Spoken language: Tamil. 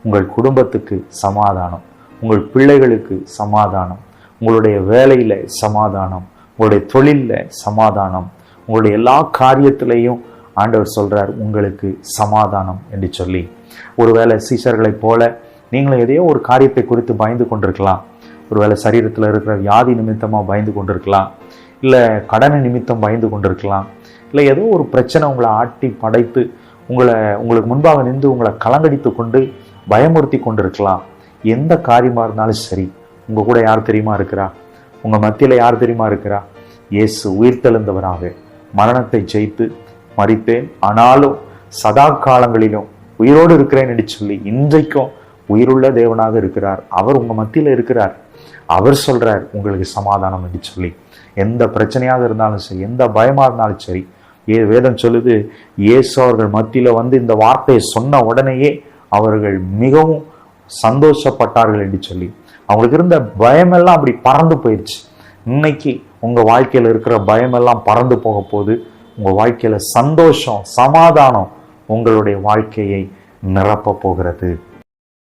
உங்கள் குடும்பத்துக்கு சமாதானம், உங்கள் பிள்ளைகளுக்கு சமாதானம், உங்களுடைய வேலையில சமாதானம், உங்களுடைய தொழில்ல சமாதானம், உங்களுடைய எல்லா காரியத்திலையும் ஆண்டவர் சொல்றார் உங்களுக்கு சமாதானம் என்று சொல்லி. ஒருவேளை சீஷர்களைப் போல நீங்களும் எதையோ ஒரு காரியத்தை குறித்து பயந்து கொண்டிருக்கலாம். ஒருவேளை சரீரத்தில் இருக்கிற வியாதி நிமித்தமாக பயந்து கொண்டிருக்கலாம், இல்லை கடன் நிமித்தம் பயந்து கொண்டிருக்கலாம், இல்லை ஏதோ ஒரு பிரச்சனை உங்களை ஆட்டி படைத்து உங்களுக்கு முன்பாக நின்று உங்களை கலங்கடித்து கொண்டு பயமுறுத்தி கொண்டிருக்கலாம். எந்த காரியமாக இருந்தாலும் சரி, உங்கள் கூட யார் தெரியுமா இருக்கிறா? உங்கள் மத்தியில் யார் தெரியுமா இருக்கிறா? இயேசு உயிர்த்தெழுந்தவராக மரணத்தை ஜெயித்து மரித்தேன் ஆனாலும் சதா காலங்களிலும் உயிரோடு இருக்கிறேன் என்று சொல்லி இன்றைக்கும் உயிருள்ள தேவனாக இருக்கிறார். அவர் உங்கள் மத்தியில் இருக்கிறார். அவர் சொல்றார் உங்களுக்கு சமாதானம் என்று சொல்லி. எந்த பிரச்சனையாக இருந்தாலும் சரி, எந்த பயமா இருந்தாலும் சரி, வேதம் சொல்லுது இயேசு அவர்கள் மத்தியில வந்து இந்த வார்த்தையை சொன்ன உடனேயே அவர்கள் மிகவும் சந்தோஷப்பட்டார்கள் என்று சொல்லி. அவங்களுக்கு இருந்த பயமெல்லாம் அப்படி பறந்து போயிடுச்சு. இன்னைக்கு உங்க வாழ்க்கையில இருக்கிற பயமெல்லாம் பறந்து போக போது. உங்க வாழ்க்கையில சந்தோஷம், சமாதானம் உங்களுடைய வாழ்க்கையை நிரப்ப போகிறது.